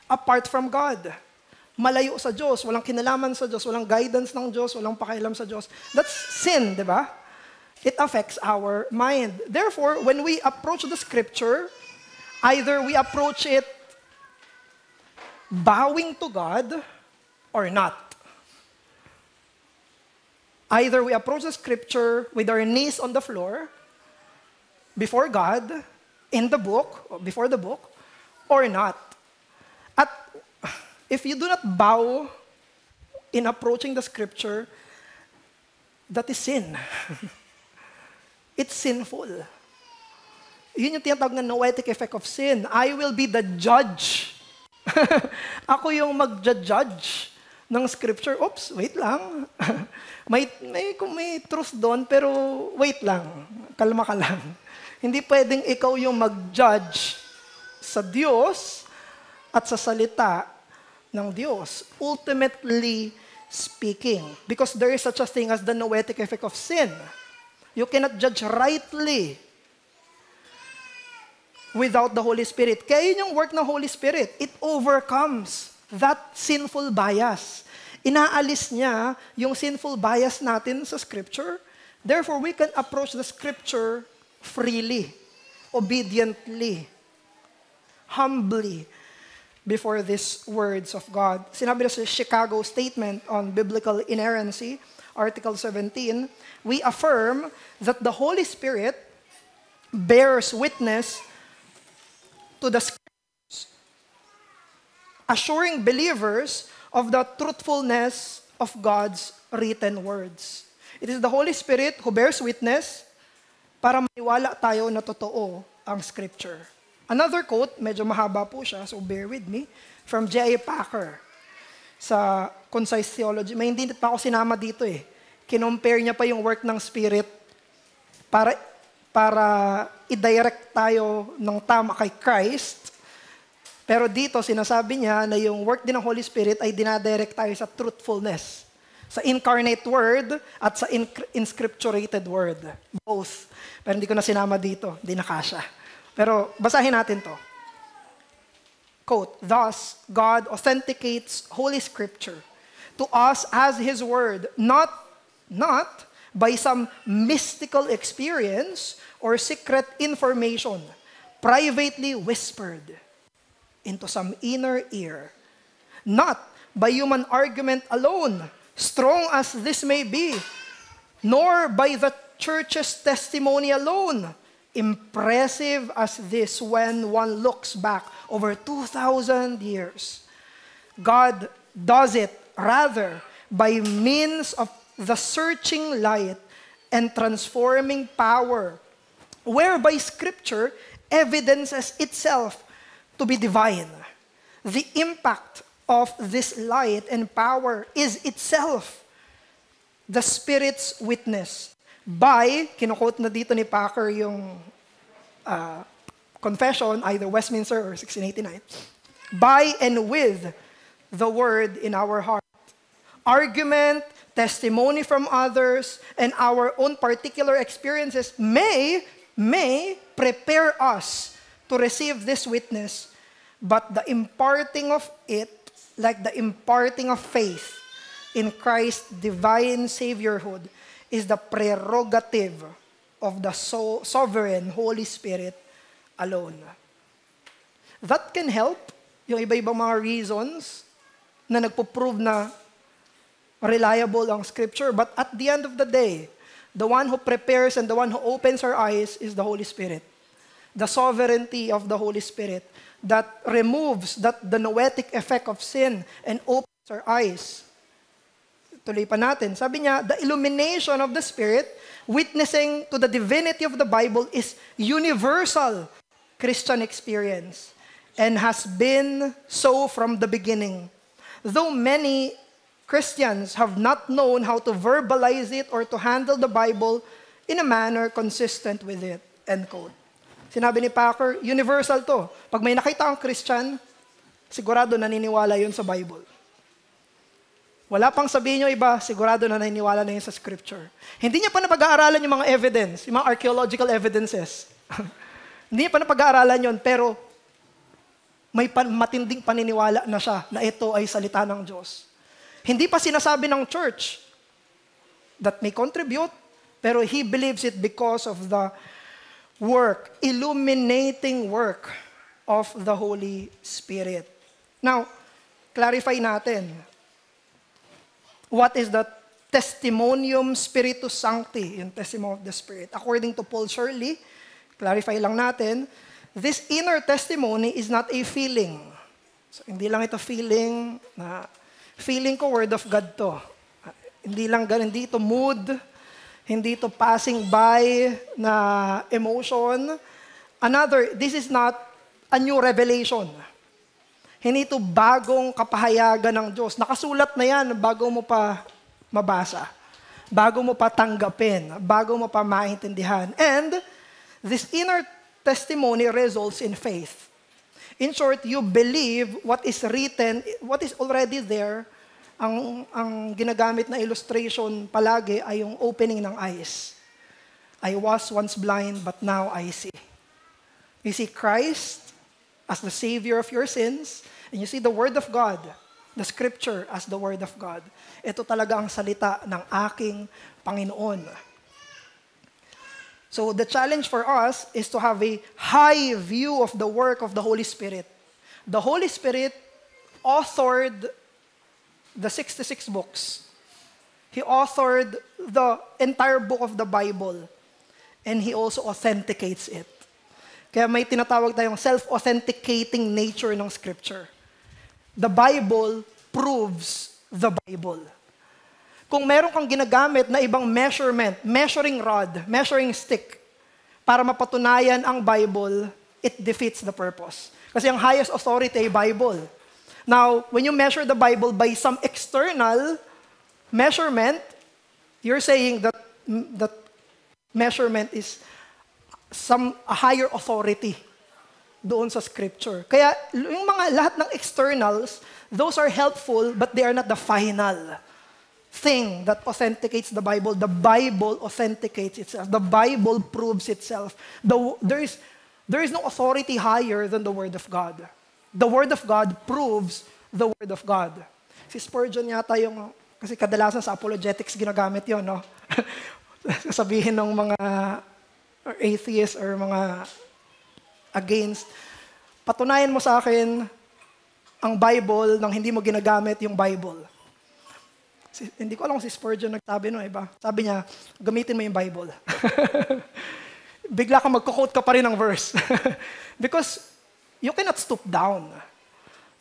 Apart from God. Malayo sa Diyos, walang kinalaman sa Diyos, walang guidance ng Diyos, walang pakialam sa Diyos. That's sin, di ba? It affects our mind. Therefore, when we approach the Scripture, either we approach it bowing to God or not. Either we approach the Scripture with our knees on the floor, before God, in the book, or before the book, or not. At if you do not bow in approaching the Scripture, that is sin. It's sinful. Yun yung tinatawag na noetic effect of sin. I will be the judge. Ako yung mag-judge ng Scripture. Oops, wait lang. may truth doon, pero wait lang. Kalma ka lang. Hindi pwedeng ikaw yung mag-judge sa Diyos at sa salita ng Diyos. Ultimately speaking. Because there is such a thing as the noetic effect of sin. You cannot judge rightly without the Holy Spirit. Kaya yun yung work ng Holy Spirit. It overcomes that sinful bias. Inaalis niya yung sinful bias natin sa Scripture. Therefore, we can approach the Scripture freely, obediently, humbly, before these words of God. Sinabi na sa Chicago Statement on Biblical Inerrancy, Article 17, we affirm that the Holy Spirit bears witness to the Scriptures, assuring believers of the truthfulness of God's written words. It is the Holy Spirit who bears witness para maniwala tayo na totoo ang Scripture. Another quote, medyo mahaba po siya, so bear with me, from J.I. Packer sa Concise Theology. May hindi pa ako sinama dito eh. Kinompare niya pa yung work ng Spirit para i-direct tayo ng tama kay Christ. Pero dito, sinasabi niya na yung work din ng Holy Spirit ay dinadirect tayo sa truthfulness. Sa incarnate word at sa inscripturated word. Both. Pero hindi ko na sinama dito. Hindi na kasya. Pero basahin natin to. Quote, thus, God authenticates Holy Scripture to us as His Word, not by some mystical experience or secret information, privately whispered into some inner ear. Not by human argument alone, strong as this may be, nor by the church's testimony alone, impressive as this when one looks back over 2,000 years. God does it rather by means of the searching light and transforming power, whereby Scripture evidences itself to be divine. The impact of this light and power is itself the Spirit's witness. By, kinukote na dito ni Packer yung confession, either Westminster or 1689, by and with the Word in our heart. Argument, testimony from others, and our own particular experiences may prepare us to receive this witness, but the imparting of it, like the imparting of faith in Christ's divine saviorhood, is the prerogative of the sovereign Holy Spirit alone. That can help yung iba-ibang mga reasons na nagpo-prove na reliable ang Scripture. But at the end of the day, the one who prepares and the one who opens our eyes is the Holy Spirit. The sovereignty of the Holy Spirit that removes the noetic effect of sin and opens our eyes. Tuloy pa natin. Sabi niya, the illumination of the Spirit, witnessing to the divinity of the Bible, is universal Christian experience and has been so from the beginning. Though many Christians have not known how to verbalize it or to handle the Bible in a manner consistent with it. End quote. Sinabi ni Packer, universal to. Pag may nakita ang Christian, sigurado naniniwala yun sa Bible. Wala pang sabihin nyo iba, sigurado na naniniwala na yun sa Scripture. Hindi niya pa napag-aaralan yung mga evidence, yung mga archaeological evidences. Hindi niya pa napag-aaralan yun, pero may matinding paniniwala na siya na ito ay salita ng Diyos. Hindi pa sinasabi ng church that may contribute, pero he believes it because of the work, illuminating work of the Holy Spirit. Now, clarify natin. What is the testimonium spiritus sancti, yung testimony of the Spirit? According to Paul Shirley, clarify lang natin, this inner testimony is not a feeling. So, hindi lang ito feeling na feeling ko word of God to. Hindi lang ganun, hindi ito mood, hindi ito passing by na emotion. This is not a new revelation. Hindi ito bagong kapahayagan ng Diyos. Nakasulat na yan bago mo pa mabasa, bago mo pa tanggapin, bago mo pa maintindihan. And this inner testimony results in faith. In short, you believe what is written, what is already there. Ang ginagamit na illustration palagi ay yung opening ng eyes. I was once blind, but now I see. You see Christ as the Savior of your sins, and you see the Word of God, the Scripture as the Word of God. Ito talaga ang salita ng aking Panginoon. So the challenge for us is to have a high view of the work of the Holy Spirit. The Holy Spirit authored the 66 books. He authored the entire book of the Bible. And He also authenticates it. Kaya may tinatawag tayong self-authenticating nature ng Scripture. The Bible proves the Bible. Kung meron kang ginagamit na ibang measurement, measuring rod, measuring stick, para mapatunayan ang Bible, it defeats the purpose. Kasi ang highest authority ay Bible. Now, when you measure the Bible by some external measurement, you're saying that that measurement is a higher authority doon sa Scripture. Kaya yung mga lahat ng externals, those are helpful, but they are not the final thing that authenticates the Bible. The Bible authenticates itself. The Bible proves itself. There is no authority higher than the Word of God. The Word of God proves the Word of God. Si Spurgeon yata yung, kasi kadalasan sa apologetics ginagamit yon, no? Sasabihin ng mga atheists or mga against, patunayan mo sa akin ang Bible nang hindi mo ginagamit yung Bible. Hindi ko alam kung si Spurgeon nagsabi no, iba. Sabi niya, gamitin mo yung Bible. Bigla kang magko-quote ka pa rin ng verse. Because you cannot stoop down.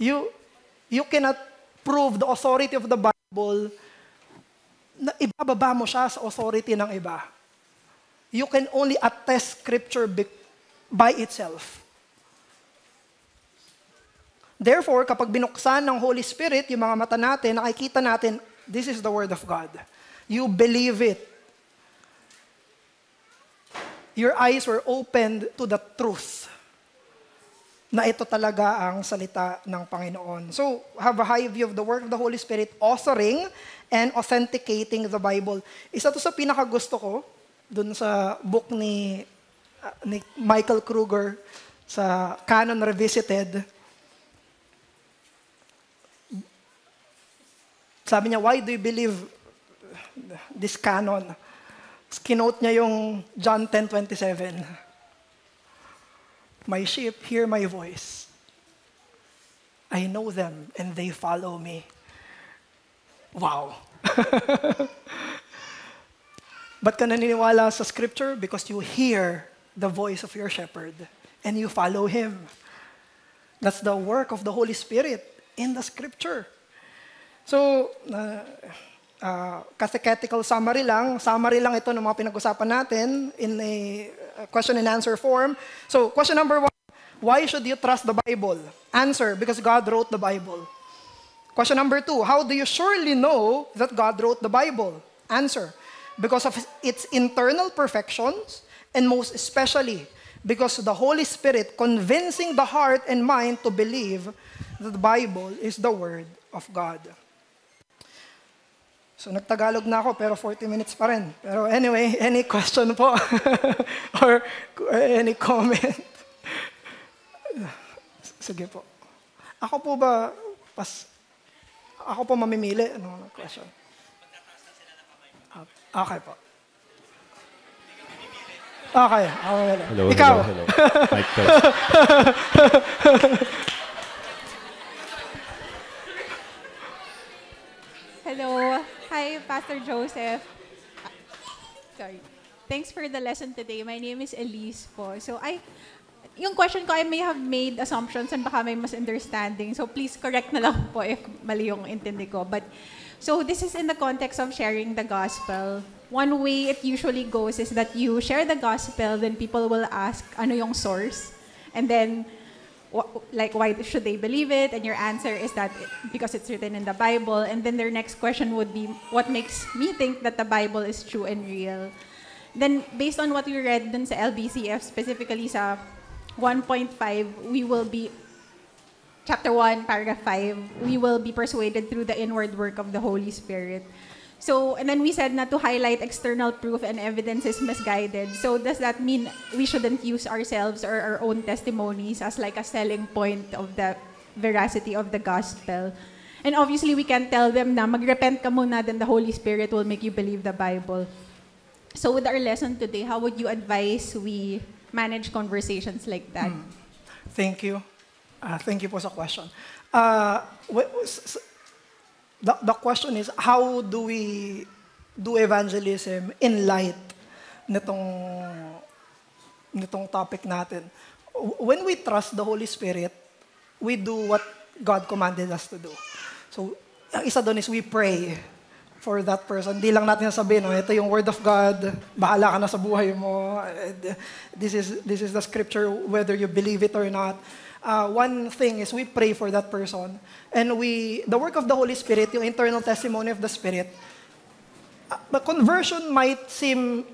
You cannot prove the authority of the Bible na ibababa mo siya sa authority ng iba. You can only attest Scripture by itself. Therefore, kapag binuksan ng Holy Spirit yung mga mata natin, nakikita natin, this is the Word of God. You believe it. Your eyes were opened to the truth. na ito talaga ang salita ng Panginoon. So, have a high view of the work of the Holy Spirit, authoring and authenticating the Bible. Isa to sa pinakagusto ko, dun sa book ni Michael Kruger, sa Canon Revisited. Sabi niya, why do you believe this canon? Kinote niya yung John 10:27. My sheep hear my voice. I know them and they follow me. Wow. Ba't ka naniniwala sa scripture? Because you hear the voice of your shepherd and you follow him. That's the work of the Holy Spirit in the scripture. So, catechetical summary lang ito ng mga pinag-usapan natin in a question and answer form. So, question number 1, why should you trust the Bible? Answer, because God wrote the Bible. Question number 2, how do you surely know that God wrote the Bible? Answer, because of its internal perfections, and most especially, because of the Holy Spirit convincing the heart and mind to believe that the Bible is the Word of God. So, nagtagalog na ako, pero 40 minutes pa rin. Pero anyway, any question po? Or any comment? Sige po. Ako po mamimili. Ano question? Okay po. Okay. Hello, ikaw. hello. Mic test. Hello. Hi, Pastor Joseph. Sorry. Thanks for the lesson today. My name is Elise po. So, yung question ko, I may have made assumptions and baka may misunderstanding. So, please correct na lang po if mali yung intindi ko. But, so this is in the context of sharing the gospel. One way it usually goes is that you share the gospel, then people will ask, ano yung source? And then, why should they believe it? And your answer is that because it's written in the Bible. And then their next question would be, what makes me think that the Bible is true and real? Then, based on what we read dun sa LBCF, specifically sa 1.5, we will be, chapter 1, paragraph 5, we will be persuaded through the inward work of the Holy Spirit. So, and then we said na to highlight external proof and evidence is misguided. So, does that mean we shouldn't use ourselves or our own testimonies as like a selling point of the veracity of the gospel? And obviously, we can tell them na magrepent ka muna, then the Holy Spirit will make you believe the Bible. So, with our lesson today, how would you advise we manage conversations like that? Thank you. Thank you po sa question. The question is, how do we do evangelism in light nitong topic natin? When we trust the Holy Spirit, we do what God commanded us to do. So, ang isa doon is we pray for that person. Di lang natin sabihin, ito yung word of God, bahala ka na sa buhay mo. This is the scripture, whether you believe it or not. One thing is we pray for that person. And the work of the Holy Spirit, yung internal testimony of the Spirit, the conversion might seem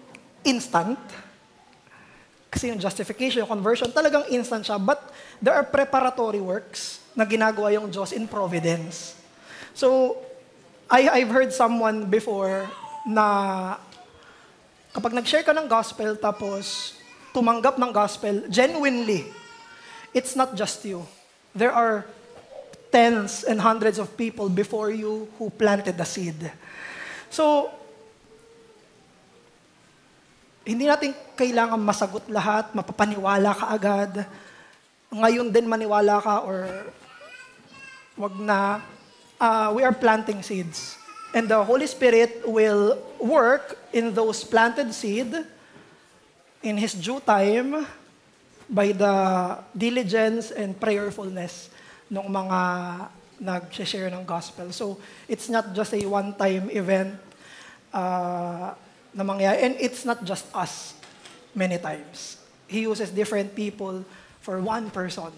instant. Kasi yung justification, yung conversion, talagang instant siya. But there are preparatory works na ginagawa yung Diyos in providence. So, I've heard someone before na kapag nag-share ka ng gospel tapos tumanggap ng gospel genuinely, it's not just you. There are tens and hundreds of people before you who planted the seed. So, hindi natin kailangan masagot lahat, mapapaniwala ka agad. Ngayon din maniwala ka or wag na. We are planting seeds. And the Holy Spirit will work in those planted seed in His due time by the diligence and prayerfulness ng mga nag-share ng gospel. So, it's not just a one-time event na mangyayari. And it's not just us many times. He uses different people for one person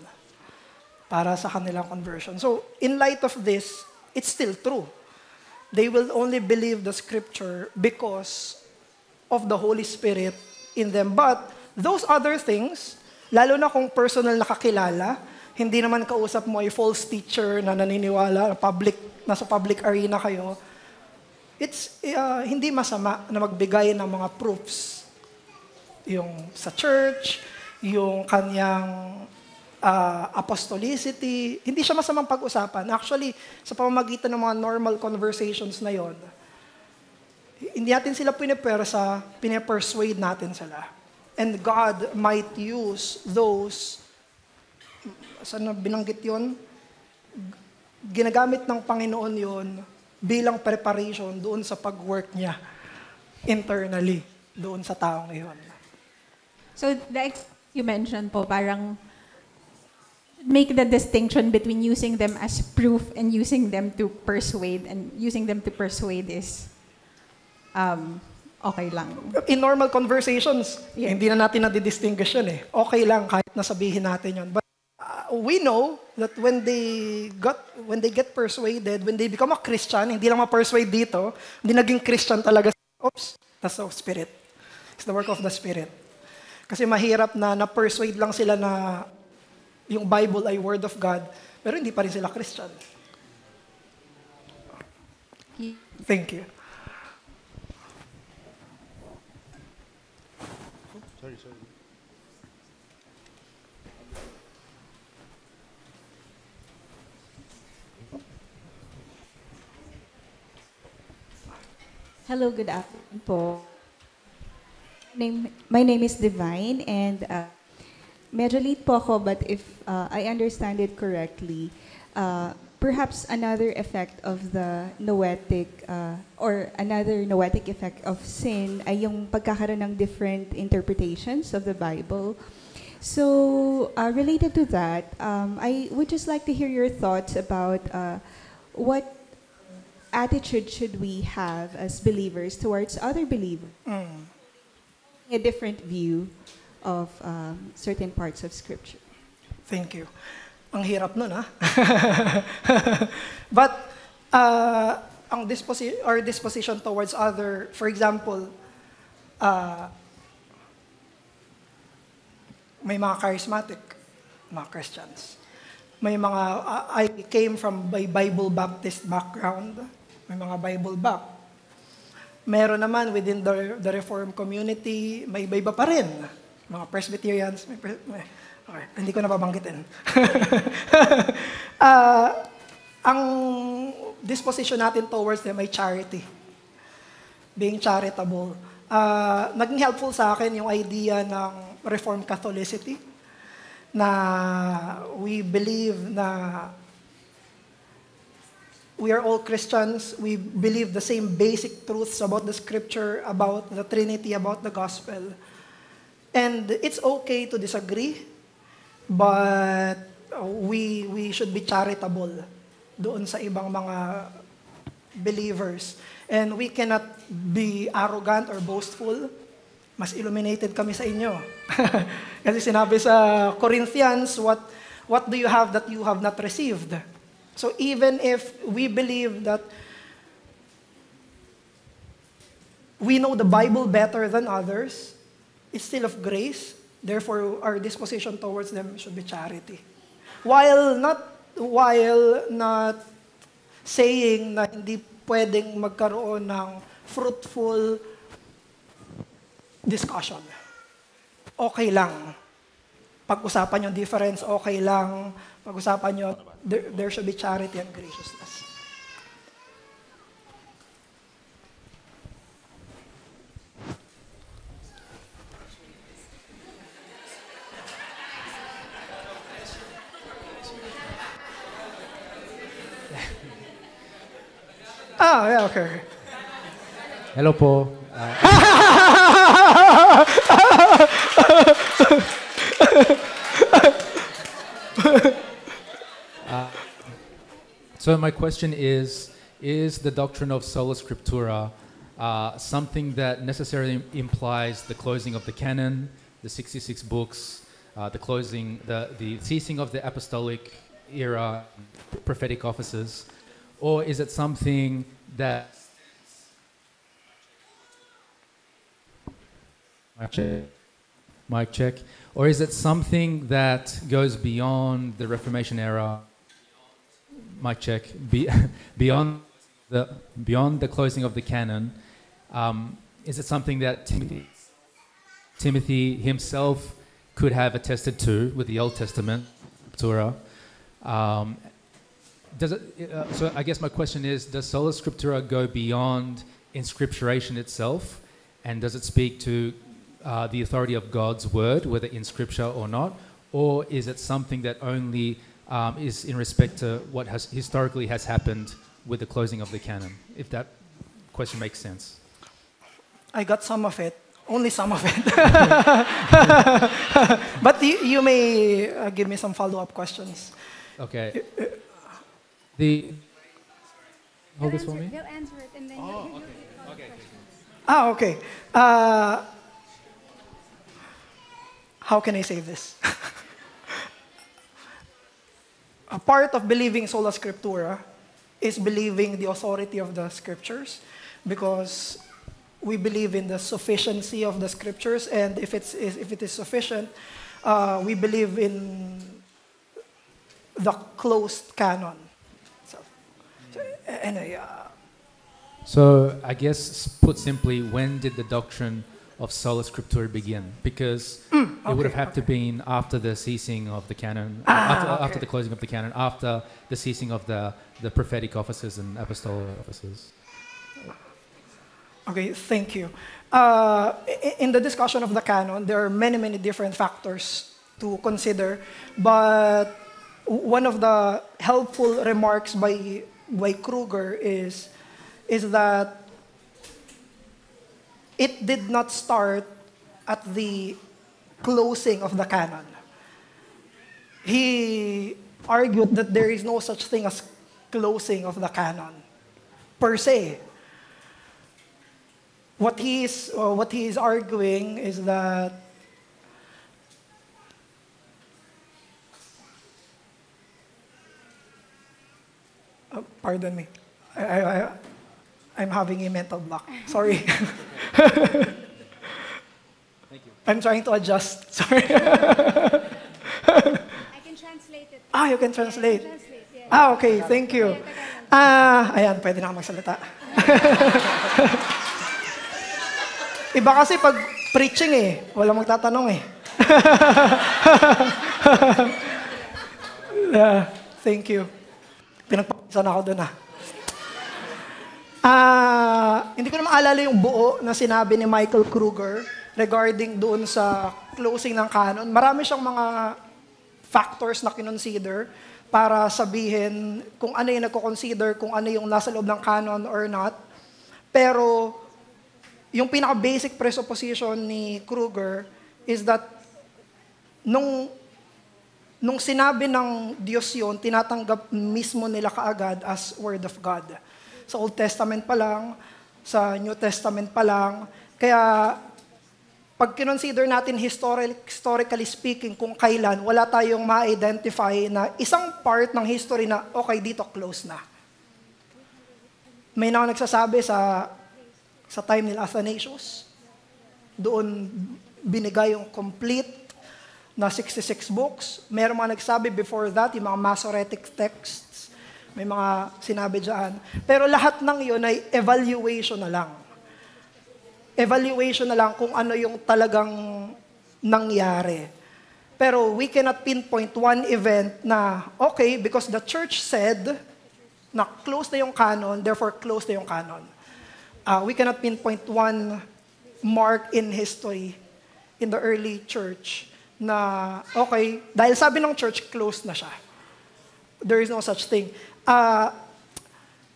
para sa kanilang conversion. So, in light of this, it's still true. They will only believe the scripture because of the Holy Spirit in them. But those other things, Lalo na kung personal nakakilala, hindi naman kausap mo ay false teacher na naniniwala, nasa public arena kayo, it's hindi masama na magbigay ng mga proofs. Yung sa church, yung kanyang apostolicity, hindi siya masamang pag-usapan. Actually, sa pamamagitan ng mga normal conversations na yon, hindi natin sila pinipersuade natin sila. And God might use those, saan na binanggit yun? Ginagamit ng Panginoon yon bilang preparation doon sa pag-work niya internally, doon sa taong iyon. So, you mentioned po, parang make the distinction between using them as proof and using them to persuade. And using them to persuade is okay lang. In normal conversations, Yeah. hindi na natin nadidistinguish yun eh. Okay lang kahit nasabihin natin yun. But we know that when they get persuaded, when they become a Christian, hindi lang ma-persuade dito, hindi naging Christian talaga. Oops, that's the Spirit. It's the work of the Spirit. Kasi mahirap na na-persuade lang sila na yung Bible ay Word of God, pero hindi pa rin sila Christian. Thank you. Sorry. Hello, good afternoon po. My name is Divine, and medyo late po ako, but if I understand it correctly, perhaps another effect of the noetic, or another noetic effect of sin ay yung pagkakaroon ng different interpretations of the Bible. So, related to that, I would just like to hear your thoughts about what attitude should we have as believers towards other believers? A different view of certain parts of Scripture. Thank you. Ang hirap nun, ha? But, ang disposition towards other, for example, may mga charismatic, mga Christians. May mga, I came from a Bible Baptist background. May mga Bible back. Meron naman within the Reformed community, may iba pa rin. Mga Presbyterians, okay, hindi ko na babanggitin. Ang disposition natin towards them ay charity. Being charitable. Naging helpful sa akin yung idea ng Reformed Catholicity na we believe na we are all Christians. We believe the same basic truths about the Scripture, about the Trinity, about the Gospel. And it's okay to disagree, but we should be charitable doon sa ibang mga believers. And we cannot be arrogant or boastful. Mas illuminated kami sa inyo. Kasi sinabi sa Corinthians, what do you have that you have not received? So even if we believe that we know the Bible better than others, it's still of grace. Therefore, our disposition towards them should be charity. While not saying na hindi pwedeng magkaroon ng fruitful discussion. Okay lang. Pag-usapan yung difference, okay lang. Pag-usapan nyo, there should be charity and graciousness. Yeah, okay. Hello po. So my question is the doctrine of sola scriptura something that necessarily implies the closing of the canon, the 66 books, the ceasing of the apostolic era, prophetic offices, or is it something that Mic check. Or is it something that goes beyond the Reformation era? Mic check. Beyond the closing of the canon, is it something that Timothy himself could have attested to with the Old Testament, Scriptura? So I guess my question is, does Sola Scriptura go beyond inscripturation itself, and does it speak to the authority of God's word, whether in Scripture or not, or is it something that only is in respect to what has historically has happened with the closing of the canon? If that question makes sense. I got some of it. Only some of it. But you may give me some follow-up questions. Okay. Hold this for me. They'll answer it and then Okay. Okay. How can I say this? A part of believing Sola Scriptura is believing the authority of the Scriptures, because we believe in the sufficiency of the Scriptures, and if it is sufficient, we believe in the closed canon. So I guess, put simply, when did the doctrine of Sola Scriptura begin? Because it would have had to been after the ceasing of the canon, after the closing of the canon, after the ceasing of the prophetic offices and apostolic offices. Okay, thank you. In the discussion of the canon, there are many, many different factors to consider, but one of the helpful remarks by Kruger is that it did not start at the closing of the canon. He argued that there is no such thing as closing of the canon, per se. What he is arguing is that pardon me, I'm having a mental block. Sorry. Thank you. I'm trying to adjust. Sorry. I can translate it. You can translate. I can translate, yeah. Okay, thank you. Ayan, pwede na ako magsalita. Iba kasi pag preaching walang magtatanong Yeah, thank you. Pinagpapasan ako doon Hindi ko na maalala yung buo na sinabi ni Michael Kruger regarding doon sa closing ng canon. Marami siyang mga factors na kinonsider para sabihin kung ano yung nagko-consider, kung ano yung nasa loob ng canon or not. Pero yung pinaka-basic presupposition ni Kruger is that nung sinabi ng Diyos yun, tinatanggap mismo nila kaagad as Word of God. Sa Old Testament pa lang, sa New Testament pa lang. Kaya, pag kinonsider natin historically speaking, kung kailan, wala tayong ma-identify na isang part ng history na, okay, dito, close na. May nagsasabi sa time nila Athanasius, doon binigay yung complete na 66 books. Meron mga nagsabi before that, yung mga Masoretic texts, may mga sinabi dyan. Pero lahat ng yun ay evaluation na lang. Evaluation na lang kung ano yung talagang nangyari. Pero we cannot pinpoint one event na, okay, because the church said na close na yung canon, therefore close na yung canon. We cannot pinpoint one mark in history in the early church na, okay, dahil sabi ng church, closed na siya. There is no such thing.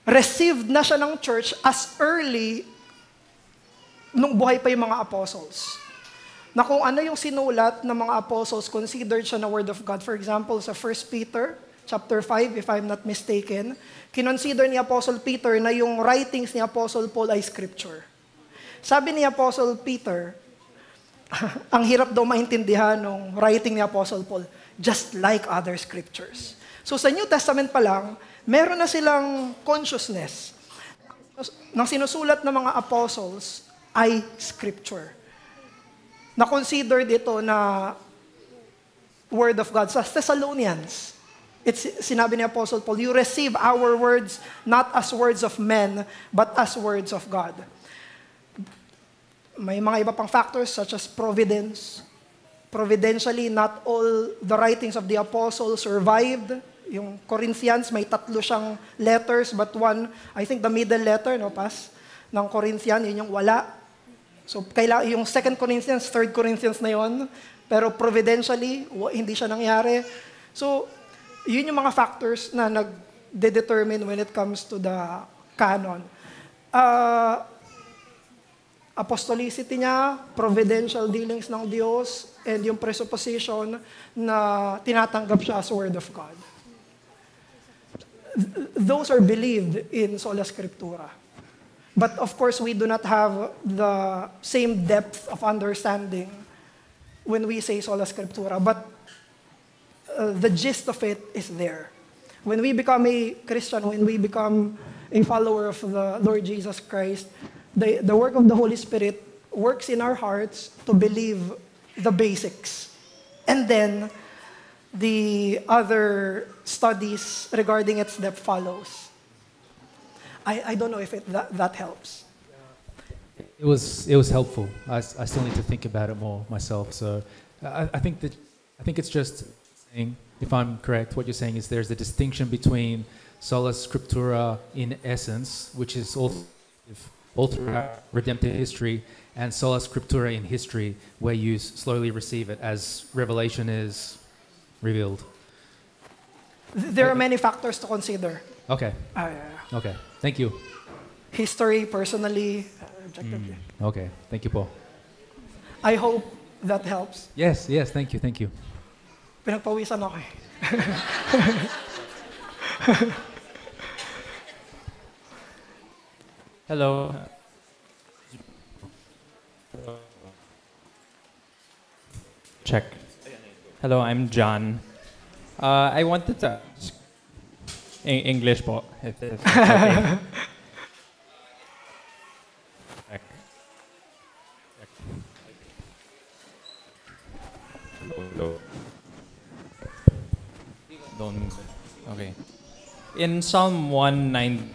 Received na siya ng church as early nung buhay pa yung mga apostles. Na kung ano yung sinulat ng mga apostles, considered siya na Word of God. For example, sa 1 Peter chapter 5, if I'm not mistaken, kinonsider ni Apostle Peter na yung writings ni Apostle Paul ay scripture. Sabi ni Apostle Peter, ang hirap daw maintindihan ng writing ni Apostle Paul, just like other scriptures. So sa New Testament pa lang, meron na silang consciousness ng sinusulat ng mga apostles ay scripture. na-consider dito na Word of God sa Thessalonians. Sinabi ni Apostle Paul, you receive our words not as words of men, but as words of God. May mga iba pang factors such as providence. Providentially, not all the writings of the apostles survived. Yung Corinthians, may 3 siyang letters, but one, I think the middle letter, no, ng Corinthian, yun yung wala. So, yung 2 Corinthians, 3 Corinthians na yun, pero providentially, hindi siya nangyari. So, yun yung mga factors na nag-determine when it comes to the canon. Apostolicity niya, providential dealings ng Diyos, and yung presupposition na tinatanggap siya as Word of God. Those are believed in Sola Scriptura. But of course, we do not have the same depth of understanding when we say Sola Scriptura. But the gist of it is there. When we become a Christian, when we become a follower of the Lord Jesus Christ, the work of the Holy Spirit works in our hearts to believe the basics. And then, the other studies regarding its depth follows. I don't know if that helps. It was helpful. I still need to think about it more myself. So I think it's just saying, if I'm correct, what you're saying is there's a distinction between sola scriptura in essence, which is all throughout redemptive history, and sola scriptura in history, where you slowly receive it as revelation is revealed. There are many factors to consider. Okay. Okay. Thank you. History, personally, objectively. Okay. Thank you, Paul. I hope that helps. Yes. Thank you. Pinagpawisan ako eh. Hello. Check. Hello, I'm John. I wanted to English po, if that's okay. Check. Hello. Don't. Okay. In Psalm 119.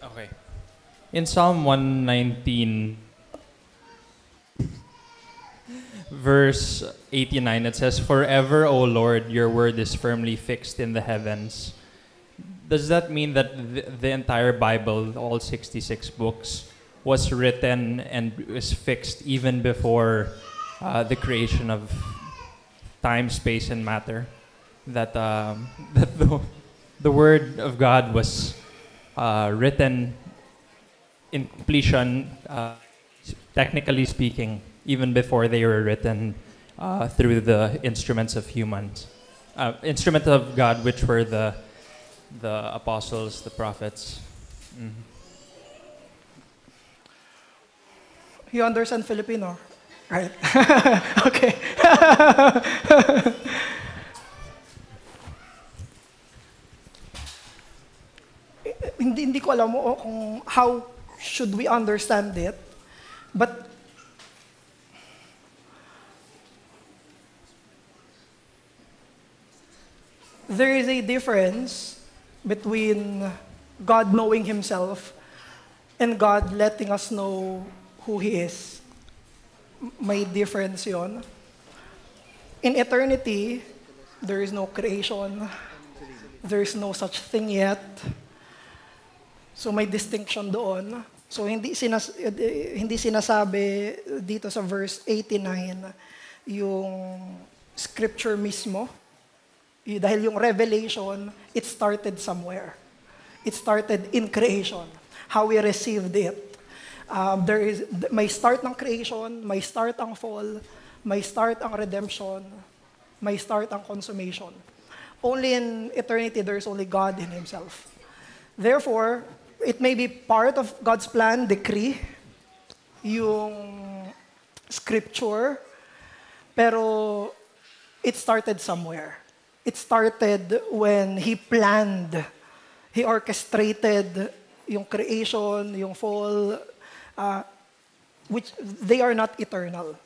Okay. In Psalm 119, verse 89, it says, "Forever, O Lord, your word is firmly fixed in the heavens." Does that mean that the entire Bible, all 66 books, was written and was fixed even before the creation of time, space, and matter? That the word of God was written in completion, technically speaking, even before they were written through the instruments of humans, instruments of God, which were the apostles, the prophets. Mm-hmm. You understand Filipino, right? Okay. Hindi ko alam kung how should we understand it, but there is a difference between God knowing Himself and God letting us know who He is. May difference yon. In eternity, there is no creation. There is no such thing yet. So may distinction doon. So hindi sinasabi dito sa verse 89 yung scripture mismo. Dahil yung revelation, it started somewhere. It started in creation. How we received it. May start ng creation, may start ang fall, may start ang redemption, may start ang consummation. Only in eternity, there's only God in Himself. Therefore, it may be part of God's plan, decree, yung scripture, pero it started somewhere. It started when He planned, He orchestrated yung creation, yung fall. which they are not eternal.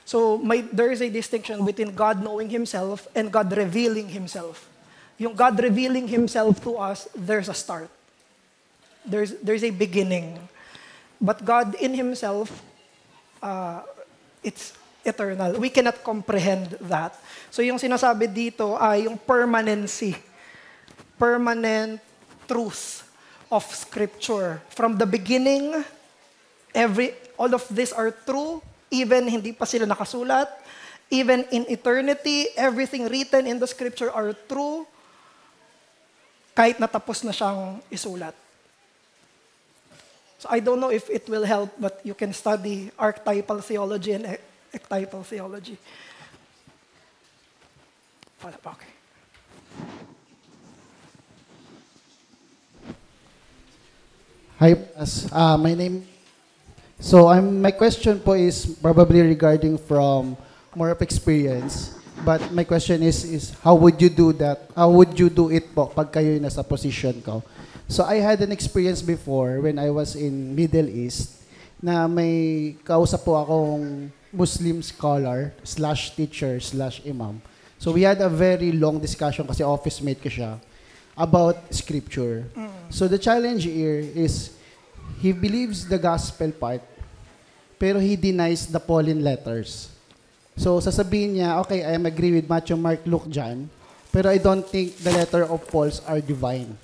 So there is a distinction between God knowing Himself and God revealing Himself. Yung God revealing Himself to us, there's a start. There's a beginning. But God in Himself, it's eternal. We cannot comprehend that. So yung sinasabi dito ay yung permanency, permanent truth of Scripture. From the beginning, all of these are true, even hindi pa sila nakasulat. Even in eternity, everything written in the Scripture are true, kahit natapos na siyang isulat. So I don't know if it will help, but you can study archetypal theology and ectypal theology. Wala pa, okay. Hi, my name. So my question po is probably regarding from more of experience. But my question is how would you do that? How would you do it po pag kayo nasa position ko? So I had an experience before when I was in Middle East na may kausap po akong Muslim scholar / teacher / imam. So we had a very long discussion kasi office mate ko siya about scripture. So the challenge here is he believes the gospel part pero he denies the Pauline letters. So sasabihin niya, okay, I am agree with Matthew, Mark, Luke, John, pero I don't think the letter of Paul's are divine.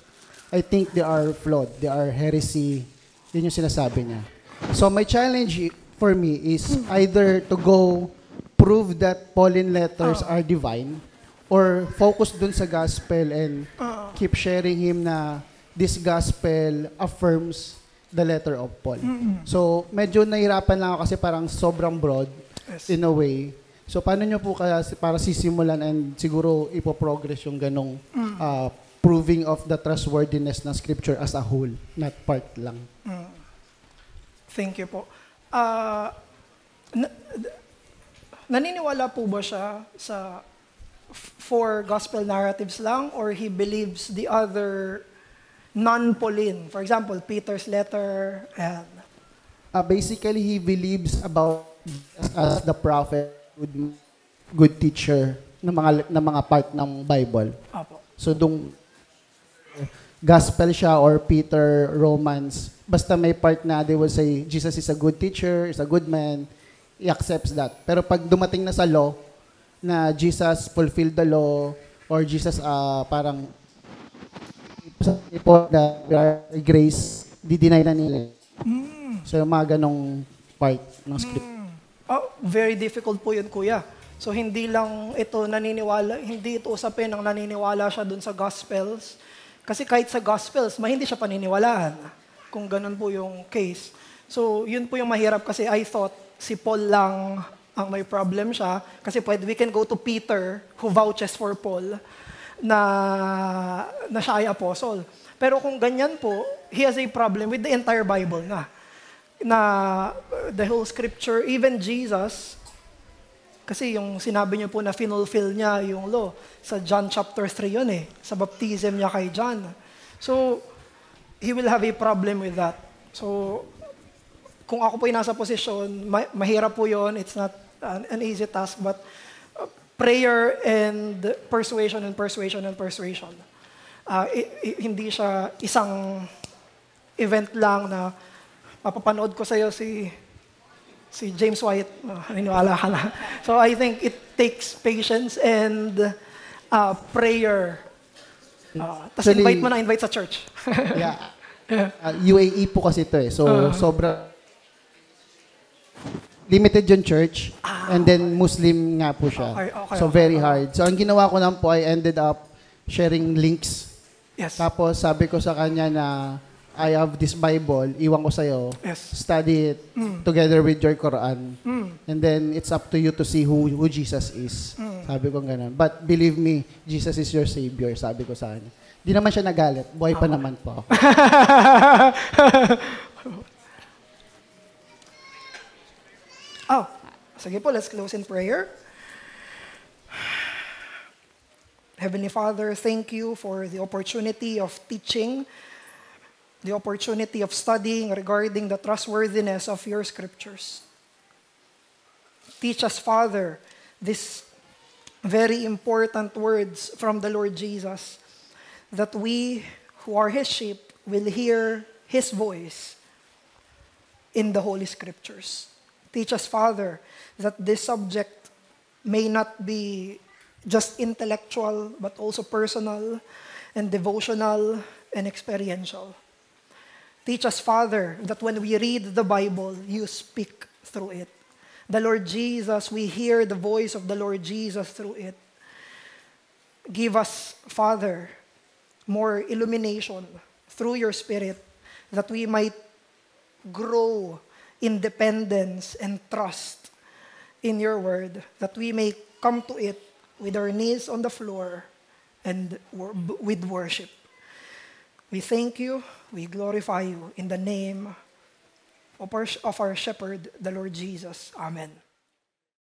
I think they are flawed. They are heresy. Yun yung sinasabi niya. So my challenge for me is either to go prove that Pauline letters are divine or focus dun sa gospel and keep sharing him na this gospel affirms the letter of Paul. So medyo nahirapan lang ako kasi parang sobrang broad in a way. So paano nyo po kaya para sisimulan and siguro ipoprogress yung ganong proving of the trustworthiness ng scripture as a whole, not part lang. Thank you po. Naniniwala po ba siya sa four gospel narratives lang or he believes the other non-Pauline? For example, Peter's letter and... Basically, he believes about as the prophet, good teacher ng mga part ng Bible. Apo. So, gospel siya or Peter, Romans, basta may part na they will say, Jesus is a good teacher, is a good man, he accepts that. Pero pag dumating na sa law, na Jesus fulfilled the law, or Jesus parang the grace, di-deny na nila. So, yung mga ganong part ng script. Very difficult po yun, kuya. So, hindi lang ito naniniwala, hindi ito usapin ang naniniwala siya dun sa Gospels. Kasi kahit sa Gospels, hindi siya paniniwalaan kung ganun po yung case. So, yun po yung mahirap kasi I thought si Paul lang ang may problem siya. Kasi we can go to Peter who vouches for Paul na siya ay apostle. Pero kung ganyan po, he has a problem with the entire Bible na the whole scripture, even Jesus, kasi yung sinabi niyo po na finulfill niya yung law. Sa John chapter 3 yun sa baptism niya kay John. So, he will have a problem with that. So, kung ako po yung nasa posisyon, mahirap po yun. It's not an easy task, but prayer and persuasion and persuasion and persuasion. Hindi siya isang event lang na mapapanood ko sa'yo si James White, naniniwala ka na. So I think it takes patience and prayer. Tapos invite sa church. Yeah. UAE po kasi ito So sobra limited yung church and then Muslim nga po siya. Okay, so very hard. So ang ginawa ko lang po, I ended up sharing links. Yes. Tapos sabi ko sa kanya na I have this Bible, iwan ko sa'yo. Yes. Study it together with your Quran. And then it's up to you to see who Jesus is. Sabi ko ganun. But believe me, Jesus is your Savior, sabi ko sa kanya. Di naman siya nagalit. Buhay pa naman po ako. Sige po, let's close in prayer. Heavenly Father, thank you for the opportunity of teaching the opportunity of studying regarding the trustworthiness of your scriptures. Teach us, Father, these very important words from the Lord Jesus, that we who are His sheep will hear His voice in the Holy Scriptures. Teach us, Father, that this subject may not be just intellectual, but also personal and devotional and experiential. Teach us, Father, that when we read the Bible, you speak through it. The Lord Jesus, we hear the voice of the Lord Jesus through it. Give us, Father, more illumination through your Spirit, that we might grow in dependence and trust in your word, that we may come to it with our knees on the floor and with worship. We thank you, we glorify you in the name of our shepherd, the Lord Jesus. Amen.